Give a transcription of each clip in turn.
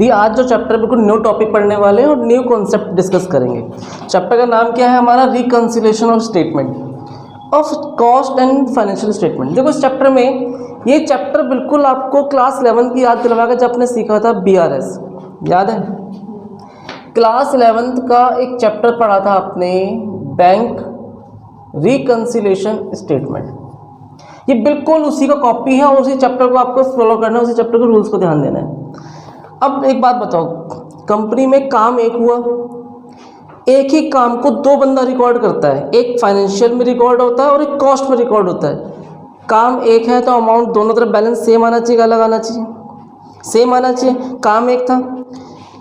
ये आज जो चैप्टर बिल्कुल न्यू टॉपिक पढ़ने वाले हैं और न्यू कॉन्सेप्ट डिस्कस करेंगे। चैप्टर का नाम क्या है हमारा? Reconciliation of statement of cost and financial statement. देखो इस चैप्टर में, ये चैप्टर बिल्कुल आपको क्लास 11 की याद दिलवाएगा जब आपने सीखा था BRS, याद है? क्लास 11 का एक चैप्टर पढ़ा था आपने, बैंक रिकंसिलिएशन स्टेटमेंट। ये बिल्कुल उसी का कॉपी है और उसी चैप्टर को आपको फॉलो करना है, उसी चैप्टर के रूल्स को ध्यान देना है। अब एक बात बताओ, कंपनी में काम एक हुआ, एक ही काम को दो बंदा रिकॉर्ड करता है, एक फाइनेंशियल में रिकॉर्ड होता है और एक कॉस्ट में रिकॉर्ड होता है। काम एक है तो अमाउंट दोनों तरफ बैलेंस सेम आना चाहिए, अलग आना चाहिए, सेम आना चाहिए। काम एक था,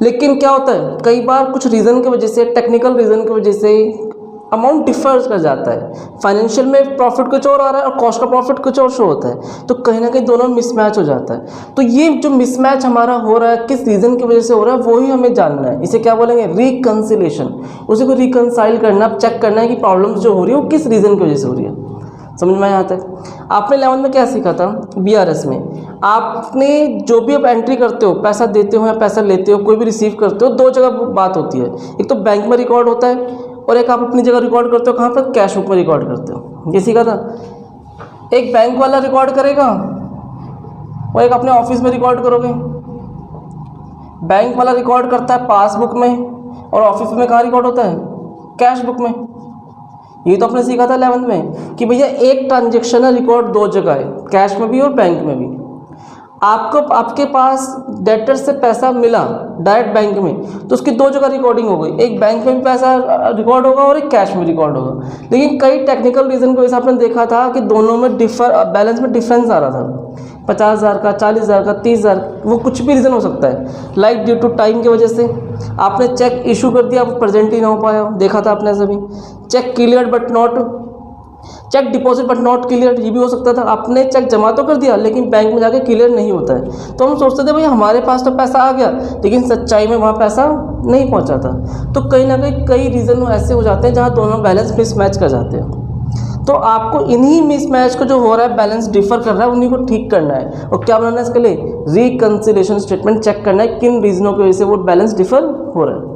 लेकिन क्या होता है कई बार कुछ रीज़न की वजह से, टेक्निकल रीज़न की वजह से अमाउंट डिफर्स कर जाता है। फाइनेंशियल में प्रॉफिट कुछ और आ रहा है और कॉस्ट का प्रॉफिट कुछ और शो होता है, तो कहीं ना कहीं दोनों मिसमैच हो जाता है। तो ये जो मिसमैच हमारा हो रहा है किस रीज़न की वजह से हो रहा है वो ही हमें जानना है। इसे क्या बोलेंगे? रिकंसिलिएशन। उसी को रिकंसाइल करना, चेक करना है कि प्रॉब्लम्स जो हो रही है वो किस रीज़न की वजह से हो रही है। समझ में यहाँ तक? आपने 11 में क्या सीखा था? BRS में आपने जो भी आप एंट्री करते हो, पैसा देते हो या पैसा लेते हो, कोई भी रिसीव करते हो, दो जगह बात होती है। एक तो बैंक में रिकॉर्ड होता है और एक आप अपनी जगह रिकॉर्ड करते हो, कहाँ पर? कैश बुक में रिकॉर्ड करते हो। ये सीखा था। एक बैंक वाला रिकॉर्ड करेगा और एक अपने ऑफिस में रिकॉर्ड करोगे। बैंक वाला रिकॉर्ड करता है पासबुक में और ऑफिस में कहाँ रिकॉर्ड होता है? कैश बुक में। ये तो आपने सीखा था 11 में कि भैया एक ट्रांजेक्शन है, रिकॉर्ड दो जगह है, कैश में भी और बैंक में भी। आपको आपके पास डेटर से पैसा मिला डायरेक्ट बैंक में, तो उसकी दो जगह रिकॉर्डिंग हो गई, एक बैंक में भी पैसा रिकॉर्ड होगा और एक कैश में रिकॉर्ड होगा। लेकिन कई टेक्निकल रीज़न को वजह से आपने देखा था कि दोनों में बैलेंस में डिफरेंस आ रहा था, 50,000 का, 40,000 का, 30,000, वो कुछ भी रीज़न हो सकता है। लाइक ड्यू टू टाइम की वजह से आपने चेक इशू कर दिया, वो प्रेजेंट ही ना हो पाया, देखा था आपने सभी। Cheque clear but not, cheque deposit but not clear, ये भी हो सकता था। आपने चेक जमा तो कर दिया लेकिन बैंक में जाके क्लियर नहीं होता है, तो हम सोचते थे भाई हमारे पास तो पैसा आ गया, लेकिन सच्चाई में वहाँ पैसा नहीं पहुँचा था। तो कहीं ना कहीं कई रीज़न ऐसे हो जाते हैं जहाँ दोनों बैलेंस मिसमैच कर जाते हैं। तो आपको इन्हीं मिसमैच को जो हो रहा है, बैलेंस डिफर कर रहा है, उन्हीं को ठीक करना है। और क्या बनाना है इसके लिए? रिकंसिलिएशन स्टेटमेंट चेक करना है किन रीजनों की वजह से वो बैलेंस डिफर हो रहा है।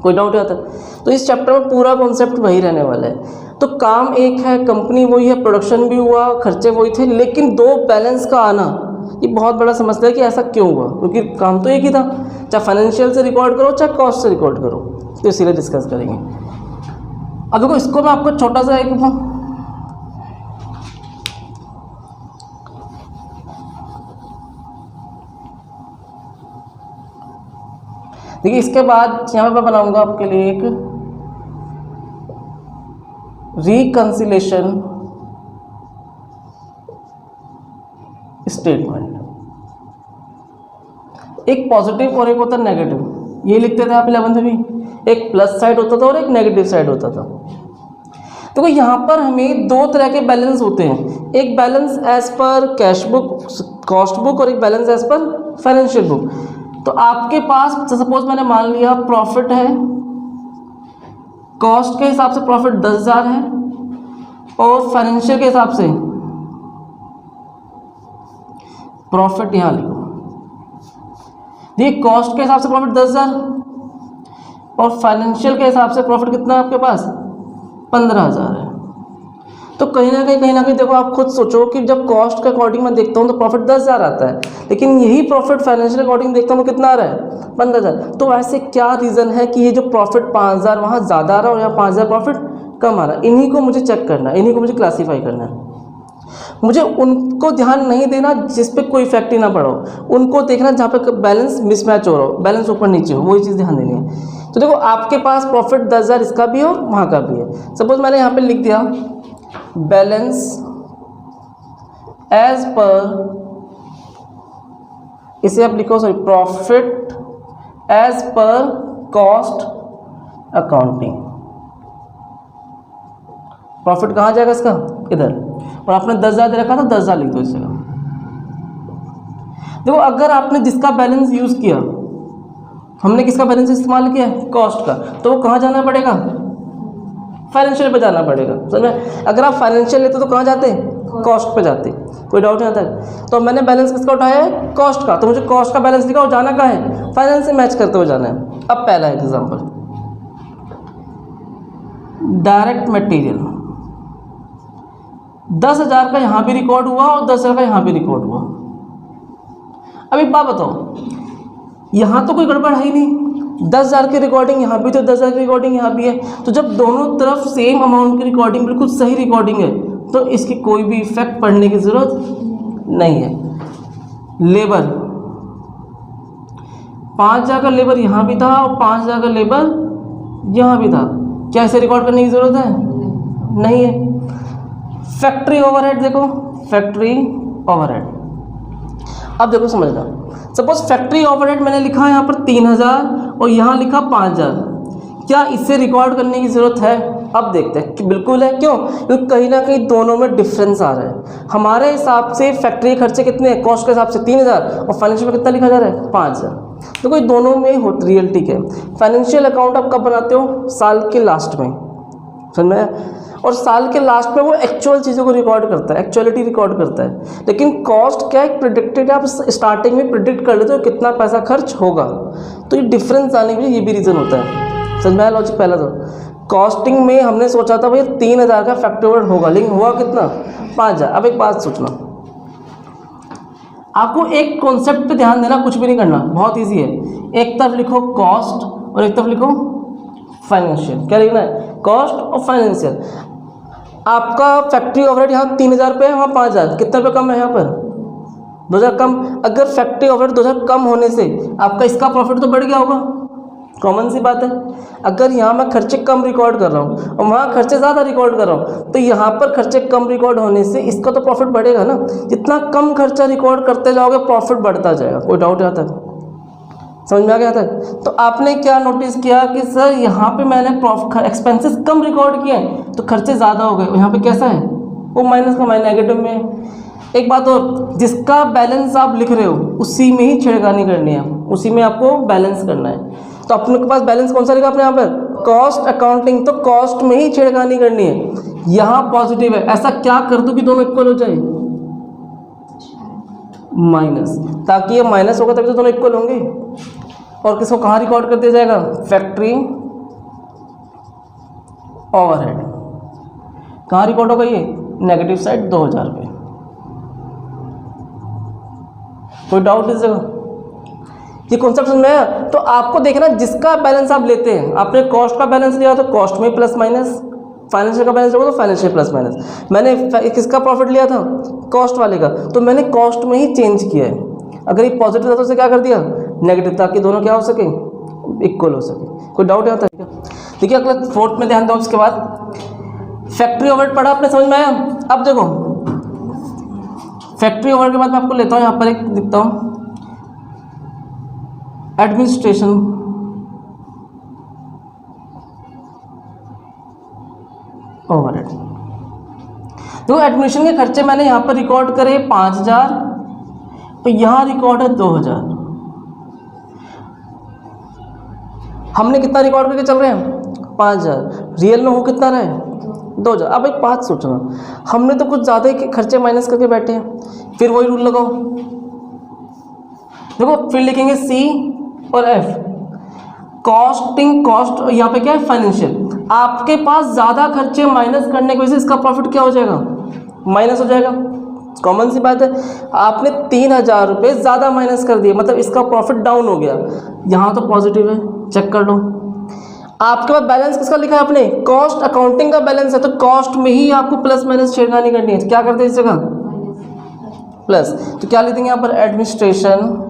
कोई डाउट आता है? तो इस चैप्टर में पूरा कॉन्सेप्ट वही रहने वाला है। तो काम एक है, कंपनी वही है, प्रोडक्शन भी हुआ, खर्चे वही थे, लेकिन दो बैलेंस का आना ये बहुत बड़ा समस्या है कि ऐसा क्यों हुआ, क्योंकि काम तो एक ही था, चाहे फाइनेंशियल से रिकॉर्ड करो चाहे कॉस्ट से रिकॉर्ड करो। तो इसीलिए डिस्कस करेंगे। अब देखो इसको मैं आपको छोटा सा एक देखिए, इसके बाद यहाँ पे मैं बनाऊंगा आपके लिए एक रिकंसिलिएशन स्टेटमेंट। एक पॉजिटिव और एक होता है नेगेटिव। ये लिखते थे आप 11 में भी, एक प्लस साइड होता था और एक नेगेटिव साइड होता था। तो यहाँ पर हमें दो तरह के बैलेंस होते हैं, एक balance as per cash book, cost book, और एक balance as per financial book. तो आपके पास सपोज मैंने मान लिया प्रॉफिट है, कॉस्ट के हिसाब से प्रॉफिट 10,000 है और फाइनेंशियल के हिसाब से प्रॉफिट यहाँ लिखो। देखिए कॉस्ट के हिसाब से प्रॉफिट 10,000 और फाइनेंशियल के हिसाब से प्रॉफिट कितना है आपके पास? 15,000 है। तो कहीं ना कहीं देखो, आप खुद सोचो कि जब कॉस्ट के अकॉर्डिंग मैं देखता हूँ तो प्रॉफिट 10,000 आता है, लेकिन यही प्रॉफिट फाइनेंशियल अकॉर्डिंग देखता हूँ तो कितना आ रहा है? 15,000। तो ऐसे क्या रीज़न है कि ये जो प्रॉफिट 5,000 वहाँ ज़्यादा आ रहा है और यहाँ 5,000 प्रॉफिट कम आ रहा है? इन्हीं को मुझे चेक करना है, इन्हीं को मुझे क्लासीफाई करना है। मुझे उनको ध्यान नहीं देना जिस पे कोई इफेक्ट ही ना पड़ो, उनको देखना जहाँ पे बैलेंस मिसमैच हो रहा हो, बैलेंस ऊपर नीचे हो, वही चीज़ ध्यान देनी है। तो देखो आपके पास प्रॉफिट 10,000 इसका भी है और वहाँ का भी है। सपोज मैंने यहाँ पे लिख दिया बैलेंस एज पर, इसे आप लिखो sorry, profit as per cost accounting. Profit कहाँ जाएगा इसका? इधर। और आपने 10,000 रखा था, 10,000 लिख दो इस जगह। देखो अगर आपने जिसका बैलेंस यूज किया, हमने किसका बैलेंस इस्तेमाल किया? कॉस्ट का, तो वो कहाँ जाना पड़ेगा? फाइनेंशियल पे जाना पड़ेगा। समझ में? अगर आप फाइनेंशियल लेते तो कहाँ जाते? कॉस्ट पे जाती, कोई डाउट नहीं आता। तो मैंने बैलेंस किसका उठाया है, कॉस्ट का, तो मुझे कॉस्ट का बैलेंस लिखा और जाना कहाँ है, फाइनेंस से मैच करते हुए जाना है। अब पहला एग्जांपल, डायरेक्ट मटेरियल 10,000 का यहाँ भी रिकॉर्ड हुआ और 10,000 का यहाँ भी रिकॉर्ड हुआ। अब एक बात बताओ, यहाँ तो कोई गड़बड़ है ही नहीं, 10,000 की रिकॉर्डिंग यहाँ भी, तो 10,000 की रिकॉर्डिंग यहाँ भी है, तो जब दोनों तरफ सेम अमाउंट की रिकॉर्डिंग बिल्कुल सही रिकॉर्डिंग है तो इसकी कोई भी इफेक्ट पड़ने की ज़रूरत नहीं है। लेबर 5,000 का लेबर यहाँ भी था और 5,000 का लेबर यहाँ भी था, क्या इसे रिकॉर्ड करने की ज़रूरत है, नहीं है। फैक्ट्री ओवरहेड देखो, फैक्ट्री ओवरहेड, अब देखो समझना, सपोज फैक्ट्री ओवरहेड मैंने लिखा है यहाँ पर 3,000 और यहाँ लिखा 5,000, क्या इससे रिकॉर्ड करने की ज़रूरत है? अब देखते हैं कि बिल्कुल है। क्यों? क्योंकि कहीं ना कहीं दोनों में डिफरेंस आ रहा है। हमारे हिसाब से फैक्ट्री खर्चे कितने हैं, कॉस्ट के हिसाब से 3,000 और फाइनेंशियल में कितना लिखा जा रहा है, 5,000। तो कोई दोनों में हो रियलिटी है। फाइनेंशियल अकाउंट आप कब बनाते हो, साल के लास्ट में, समझ में, और साल के लास्ट में वो एक्चुअल चीज़ों को रिकॉर्ड करता है, एक्चुअलिटी रिकॉर्ड करता है। लेकिन कॉस्ट क्या है, प्रिडिक्टेड, आप स्टार्टिंग में प्रिडिक्ट कर लेते हो कितना पैसा खर्च होगा, तो ये डिफरेंस आने के लिए ये भी रीज़न होता है। समझ में आया लॉजिक? पहला तो कॉस्टिंग में हमने सोचा था भाई 3,000 का फैक्ट्री ओवरहेड होगा, लेकिन हुआ कितना, 5,000। अब एक बात सोचना, आपको एक कॉन्सेप्ट पे ध्यान देना, कुछ भी नहीं करना, बहुत ईजी है। एक तरफ लिखो कॉस्ट और एक तरफ लिखो फाइनेंशियल। क्या लिखना है, कॉस्ट और फाइनेंशियल। आपका फैक्ट्री ओवरहेड यहाँ 3,000 पे है, वहाँ 5,000, कितना रुपये कम है यहाँ पर, 2,000 कम। अगर फैक्ट्री ओवरहेड 2,000 कम होने से आपका इसका प्रॉफिट तो बढ़ गया होगा, कॉमन सी बात है। अगर यहाँ मैं खर्चे कम रिकॉर्ड कर रहा हूँ और वहाँ खर्चे ज़्यादा रिकॉर्ड कर रहा हूँ, तो यहाँ पर खर्चे कम रिकॉर्ड होने से इसका तो प्रॉफिट बढ़ेगा ना। जितना कम खर्चा रिकॉर्ड करते जाओगे प्रॉफिट बढ़ता जाएगा। कोई डाउट आता है, समझ में आ गया था? तो आपने क्या नोटिस किया कि सर यहाँ पे मैंने एक्सपेंसेस कम रिकॉर्ड किए हैं तो खर्चे ज़्यादा हो गए, यहाँ पे कैसा है, वो माइनस का माइनस नेगेटिव में है। एक बात और, जिसका बैलेंस आप लिख रहे हो उसी में ही छेड़खानी करनी है, उसी में आपको बैलेंस करना है। तो अपने के पास बैलेंस कौन सा लिखा आपने यहाँ पर, कॉस्ट अकाउंटिंग, तो कॉस्ट में ही छेड़खानी करनी है। यहाँ पॉजिटिव है, ऐसा क्या कर दूँ कि दोनों इक्वल हो जाए, माइनस, ताकि ये माइनस होगा तभी तो दोनों इक्वल होंगे। और किसको कहाँ रिकॉर्ड कर दिया जाएगा, फैक्ट्री ओवरहेड। कहाँ रिकॉर्ड होगा ये, नेगेटिव साइड 2,000 पे। कोई डाउट इस जगह, ये कॉन्सेप्ट समझ में आया? तो आपको देखना, जिसका बैलेंस आप लेते हैं, आपने कॉस्ट का बैलेंस लिया तो कॉस्ट में प्लस माइनस, फाइनेंशियल का बैलेंस होगा तो फाइनेंशियल प्लस माइनस। मैंने किसका प्रॉफिट लिया था, कॉस्ट वाले का, तो मैंने कॉस्ट में ही चेंज किया है। अगर ये पॉजिटिव था तो उसे क्या कर दिया, नेगेटिव, ताकि दोनों क्या हो सके, इक्वल हो सके। कोई डाउट आता है? देखिए अगला फोर्थ में ध्यान दो। उसके बाद फैक्ट्री ओवरहेड पढ़ा आपने, समझ में आया? अब देखो फैक्ट्री ओवरहेड के बाद मैं आपको लेता हूँ, यहाँ पर एक दिखता हूँ, एडमिनिस्ट्रेशन ओवरहेड। तो एडमिनिस्ट्रेशन के खर्चे मैंने यहाँ पर रिकॉर्ड करे 5,000 और यहाँ रिकॉर्ड है 2,000। हमने कितना रिकॉर्ड करके चल रहे हैं, 5,000, रियल में हो कितना रहा है, 2,000। अब एक बात सोचना, हमने तो कुछ ज़्यादा ही खर्चे माइनस करके बैठे हैं, फिर वही रूल लगाओ। देखो फिर लिखेंगे सी और एफ, कॉस्टिंग, कॉस्ट यहाँ पे क्या है, फाइनेंशियल। आपके पास ज़्यादा खर्चे माइनस करने की वजह से इसका प्रॉफिट क्या हो जाएगा, माइनस हो जाएगा। कॉमन सी बात है, आपने 3,000 रुपये ज़्यादा माइनस कर दिए, मतलब इसका प्रॉफिट डाउन हो गया। यहाँ तो पॉजिटिव है, चेक कर लो। आपके पास बैलेंस किसका लिखा है आपने, कॉस्ट अकाउंटिंग का बैलेंस है, तो कॉस्ट में ही आपको प्लस माइनस छेड़खानी करनी है। तो क्या करते हैं इस जगह, प्लस। तो क्या लिखेंगे यहाँ पर, एडमिनिस्ट्रेशन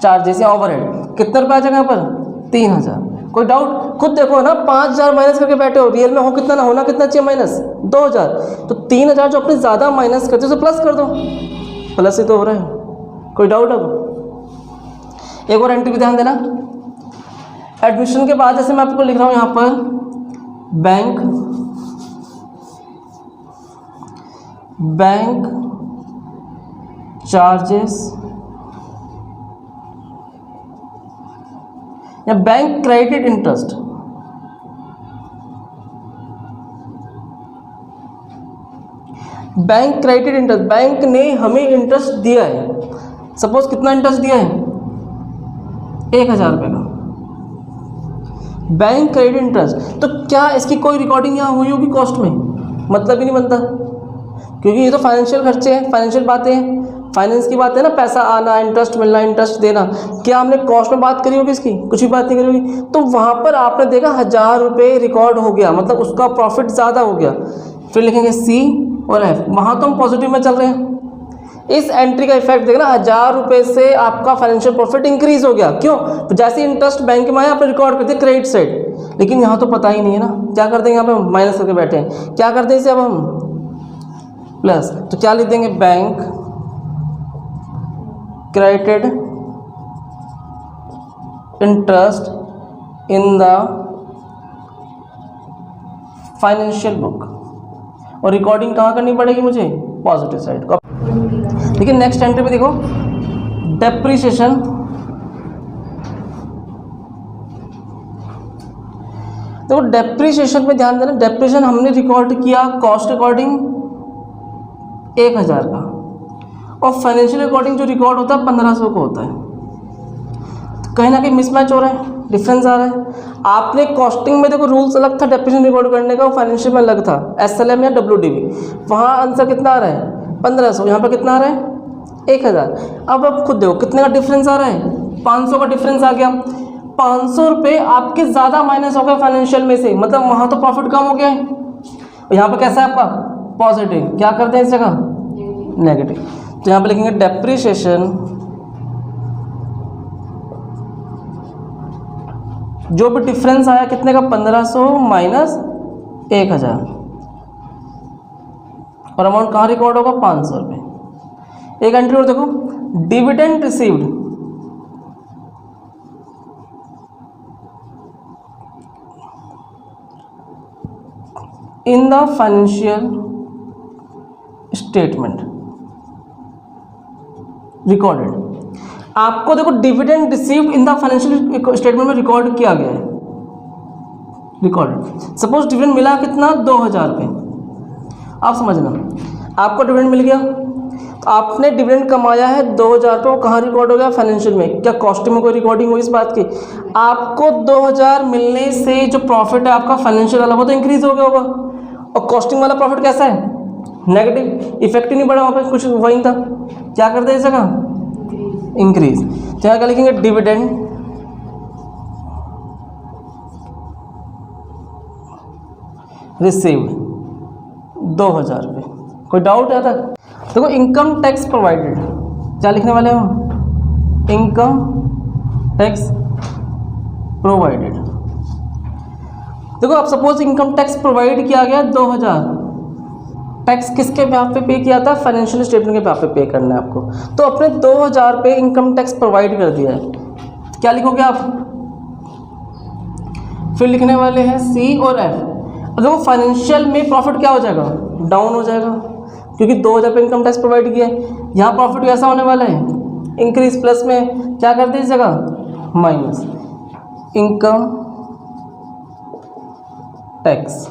चार्जेस या ओवरहेड। कितने रुपये आ जाएगा यहाँ पर, 3,000। कोई डाउट? खुद देखो ना, 5,000 माइनस करके बैठे हो, रियल में हो कितना ना, होना कितना चाहिए माइनस, 2,000। तो 3,000 जो अपने ज़्यादा माइनस करते हो उसे प्लस कर दो, प्लस ही तो हो रहा है। कोई डाउट? अब एक और एंट्री भी ध्यान देना, एडमिशन के बाद जैसे मैं आपको लिख रहा हूँ यहाँ पर, बैंक चार्जेस या bank credit interest. Bank credit interest, bank ने हमें इंटरेस्ट दिया है, सपोज कितना इंटरेस्ट दिया है 1000 रुपये का बैंक क्रेडिट इंटरेस्ट। तो क्या इसकी कोई रिकॉर्डिंग यहाँ हुई होगी कॉस्ट में? मतलब ही नहीं बनता, क्योंकि ये तो फाइनेंशियल खर्चे हैं, फाइनेंशियल बातें हैं, फाइनेंस की बात है ना, पैसा आना, इंटरेस्ट मिलना, इंटरेस्ट देना। क्या हमने कॉस्ट में बात करी होगी इसकी? कुछ भी बात नहीं करी होगी। तो वहाँ पर आपने देखा 1000 रुपये रिकॉर्ड हो गया, मतलब उसका प्रॉफिट ज़्यादा हो गया। फिर लिखेंगे सी और एफ, वहाँ तो हम पॉजिटिव में चल रहे हैं। इस एंट्री का इफेक्ट देखना, 1000 रुपये से आपका फाइनेंशियल प्रॉफिट इंक्रीज हो गया। क्यों? तो जैसे इंटरेस्ट बैंक में आया आपने रिकॉर्ड करते क्रेडिट साइड, लेकिन यहाँ तो पता ही नहीं है ना, क्या कर देंगे यहाँ पे हम माइनस करके बैठे हैं। क्या कर दें इसे अब हम प्लस, तो क्या लिख देंगे bank credited interest in the financial book, और रिकॉर्डिंग कहाँ करनी पड़ेगी मुझे? पॉजिटिव साइड को। लेकिन नेक्स्ट एंट्री पे देखो डेप्रिसिएशन, देखो डेप्रिसिएशन पे ध्यान देना। डेप्रिसिएशन हमने रिकॉर्ड किया कॉस्ट अकॉर्डिंग 1000 का, और फाइनेंशियल अकॉर्डिंग जो रिकॉर्ड होता है 1500 को होता है। तो कहीं ना कहीं मिसमैच हो रहा है, डिफरेंस आ रहा है। आपने कॉस्टिंग में देखो रूल्स अलग था डेप्रिसिएशन रिकॉर्ड करने का, फाइनेंशियल में अलग था, एसएलएम या डब्ल्यूडीवी। वहाँ आंसर कितना आ रहा है 1500, यहाँ पर कितना आ रहा है 1000। अब आप खुद देखो कितने का डिफरेंस आ रहा है, 500 का डिफरेंस आ गया। 500 रुपये आपके ज़्यादा माइनस हो गए फाइनेंशियल में से, मतलब वहाँ तो प्रॉफिट कम हो गया है। यहाँ पर कैसा है आपका पॉजिटिव, क्या करते हैं इस जगह नेगेटिव। तो यहाँ पे लिखेंगे डेप्रिसिएशन, जो भी डिफरेंस आया कितने का 1500 माइनस 1000, और अमाउंट कहाँ रिकॉर्ड होगा 500 रुपये। एक एंट्री और देखो dividend received, in the financial statement recorded. आपको देखो dividend received in the financial statement में रिकॉर्ड किया गया है, रिकॉर्डेड। सपोज डिविडेंड मिला कितना 2000 रुपये, आप समझना आपको डिविडेंड मिल गया, तो आपने डिविडेंड कमाया है 2000 रुपये, वो कहाँ रिकॉर्ड हो गया फाइनेंशियल में। क्या कॉस्टिंग में कोई रिकॉर्डिंग हुई इस बात की? आपको 2000 मिलने से जो प्रॉफिट है आपका फाइनेंशियल वाला वो तो इंक्रीज हो गया होगा, और कॉस्टिंग वाला प्रॉफिट कैसा है नेगेटिव, इफेक्ट ही नहीं बढ़ा, वहाँ पे कुछ वही था। क्या करते हैं इस जगह इंक्रीज। तो यहाँ क्या लिखेंगे डिविडेंड रिसीव्ड 2000 रुपये। कोई डाउट है तक? देखो इनकम टैक्स प्रोवाइडेड, क्या लिखने वाले हो इनकम टैक्स प्रोवाइडेड। देखो आप सपोज इनकम टैक्स प्रोवाइड किया गया 2000, टैक्स किसके बेहाफ पे पे किया था? फाइनेंशियल स्टेटमेंट के बेहाफ पे पे करना है आपको। तो अपने 2000 पे इनकम टैक्स प्रोवाइड कर दिया है, क्या लिखोगे आप? फिर लिखने वाले हैं सी और एफ। अब देखो फाइनेंशियल में प्रॉफिट क्या हो जाएगा डाउन हो जाएगा, क्योंकि 2000 पे इनकम टैक्स प्रोवाइड किया है। यहाँ प्रॉफिट कैसा होने वाला है इंक्रीज, प्लस में क्या कर दे इस जगह माइनस इनकम टैक्स,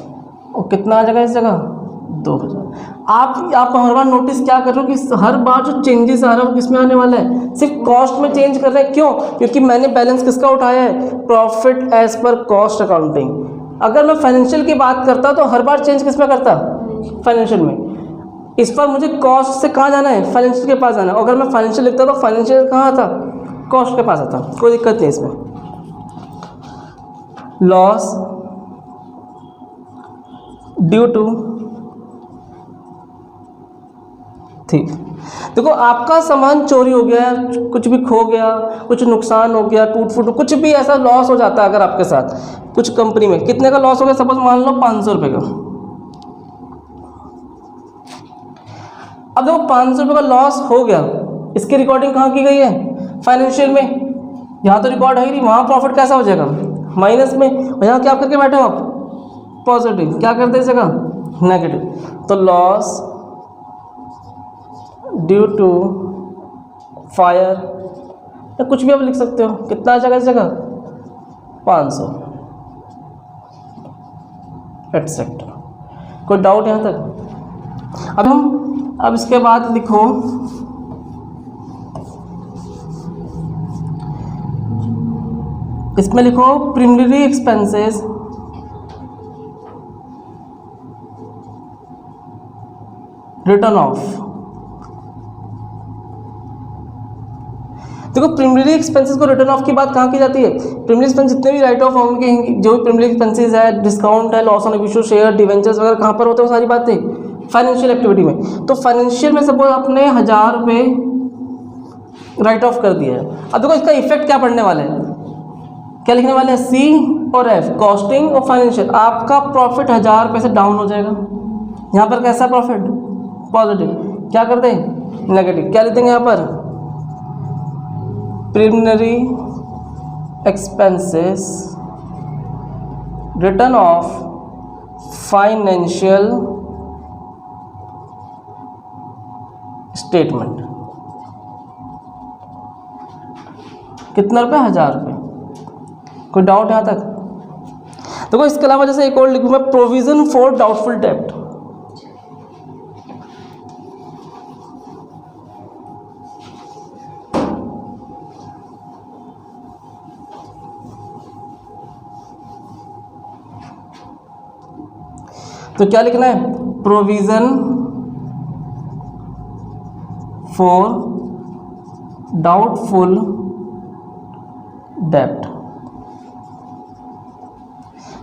और कितना आ जाएगा इस जगह 2000। आप हर बार नोटिस क्या कर रहे हो कि हर बार जो चेंजेस आ रहा है वो किस में आने वाला है, सिर्फ कॉस्ट में चेंज कर रहे हैं। क्यों? क्योंकि मैंने बैलेंस किसका उठाया है profit as per cost accounting. अगर मैं फाइनेंशियल की बात करता तो हर बार चेंज किस में करता फाइनेंशियल में। इस पर मुझे कॉस्ट से कहाँ जाना है फाइनेंशियल के पास जाना है। अगर मैं फाइनेंशियल लिखता तो फाइनेंशियल कहाँ आता कॉस्ट के पास आता, कोई दिक्कत नहीं इसमें। लॉस ड्यू टू ठीक, देखो आपका सामान चोरी हो गया, कुछ भी खो गया, कुछ नुकसान हो गया, टूट फूट कुछ भी ऐसा लॉस हो जाता है अगर आपके साथ कुछ कंपनी में, कितने का लॉस हो गया सपोज मान लो 500 रुपये का। अब देखो 500 रुपये का लॉस हो गया, इसकी रिकॉर्डिंग कहाँ की गई है फाइनेंशियल में, यहाँ तो रिकॉर्ड है ही नहीं। वहाँ प्रॉफिट कैसा हो जाएगा माइनस में, और यहाँ क्या करके बैठे हो आप पॉजिटिव, क्या करते हैं इस जगह नेगेटिव। तो लॉस ड्यू टू फायर या कुछ भी आप लिख सकते हो, कितना आ जाएगा इस जगह 500 एटसेट्रा। कोई डाउट यहाँ तक? अब हम अब इसके बाद लिखो इसमें लिखो प्रिलिमिनरी एक्सपेंसेस रिटर्न ऑफ। देखो प्रिलिमिनरी एक्सपेंसेस को रिटर्न ऑफ की बात कहाँ की जाती है? प्रिलिमिनरी एक्सपेंस जितने भी राइट ऑफ होंगे, जो भी प्रिलिमिनरी एक्सपेंसेस है, डिस्काउंट है, loss on issue, share, debentures वगैरह कहाँ पर होते हैं वो सारी बातें फाइनेंशियल एक्टिविटी में। तो फाइनेंशियल में सपोज आपने 1000 रुपये राइट ऑफ कर दिया है। अब देखो इसका इफेक्ट क्या पड़ने वाला है, क्या लिखने वाले हैं? सी और एफ, कॉस्टिंग और फाइनेंशियल। आपका प्रॉफिट 1000 रुपये से डाउन हो जाएगा। यहाँ पर कैसा प्रॉफिट? पॉजिटिव। क्या करते हैं? नेगेटिव। क्या लिखेंगे यहाँ पर? Preliminary expenses return of financial statement. कितना रुपये? 1000 रुपये। कोई डाउट यहाँ तक? देखो इसके अलावा जैसे एक और लिखूँ मैं, प्रोविजन फॉर डाउटफुल डेब्ट। तो क्या लिखना है? प्रोविजन फॉर डाउटफुल डेब्ट।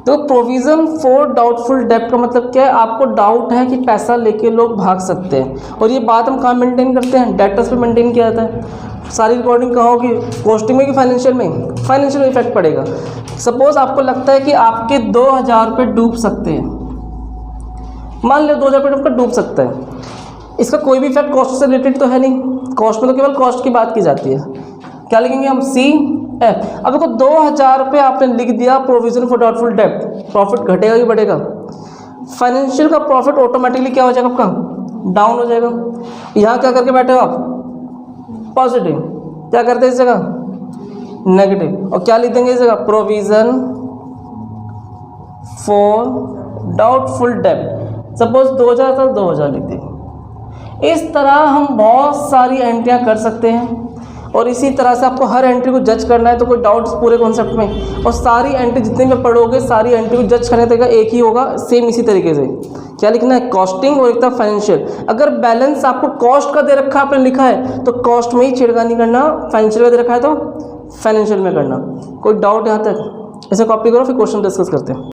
तो प्रोविजन फॉर डाउटफुल डेब्ट का मतलब क्या है? आपको डाउट है कि पैसा लेके लोग भाग सकते हैं, और ये बात हम कहाँ मेंटेन करते हैं? डेटर्स पे मेंटेन किया जाता है। सारी रिकॉर्डिंग कहाँ होगी? कॉस्टिंग में कि फाइनेंशियल में? फाइनेंशियल में इफेक्ट पड़ेगा। सपोज आपको लगता है कि आपके 2000 रुपये डूब सकते हैं, मान लो 2000 रुपये डूब सकता है। इसका कोई भी इफेक्ट कॉस्ट से रिलेटेड तो है नहीं, कॉस्ट में तो केवल कॉस्ट की बात की जाती है। क्या लिखेंगे हम? C F. अब देखो 2000 रुपये आपने लिख दिया प्रोविजन फॉर डाउटफुल डेब्ट, प्रॉफिट घटेगा कि बढ़ेगा? फाइनेंशियल का प्रॉफिट ऑटोमेटिकली क्या हो जाएगा आपका? डाउन हो जाएगा। यहाँ क्या करके बैठे हो आप? पॉजिटिव। क्या करते हैं इस जगह? नेगेटिव। और क्या लिख देंगे इस जगह? प्रोविजन फॉर डाउटफुल डेब्ट। सपोज 2000 था, 2000 लिख देंगे। इस तरह हम बहुत सारी एंट्रियाँ कर सकते हैं, और इसी तरह से आपको हर एंट्री को जज करना है। तो कोई डाउट्स पूरे कॉन्सेप्ट में, और सारी एंट्री जितने में पढ़ोगे सारी एंट्री को जज करने तरीका एक ही होगा, सेम इसी तरीके से। क्या लिखना है? कॉस्टिंग और एक तरफ फाइनेंशियल। अगर बैलेंस आपको कॉस्ट का दे रखा है, आपने लिखा है, तो कॉस्ट में ही छिड़कानी करना, फाइनेंशियल का दे रखा है तो फाइनेंशियल में करना। कोई डाउट यहाँ तक? इसे कॉपी करो, फिर क्वेश्चन डिस्कस करते हैं।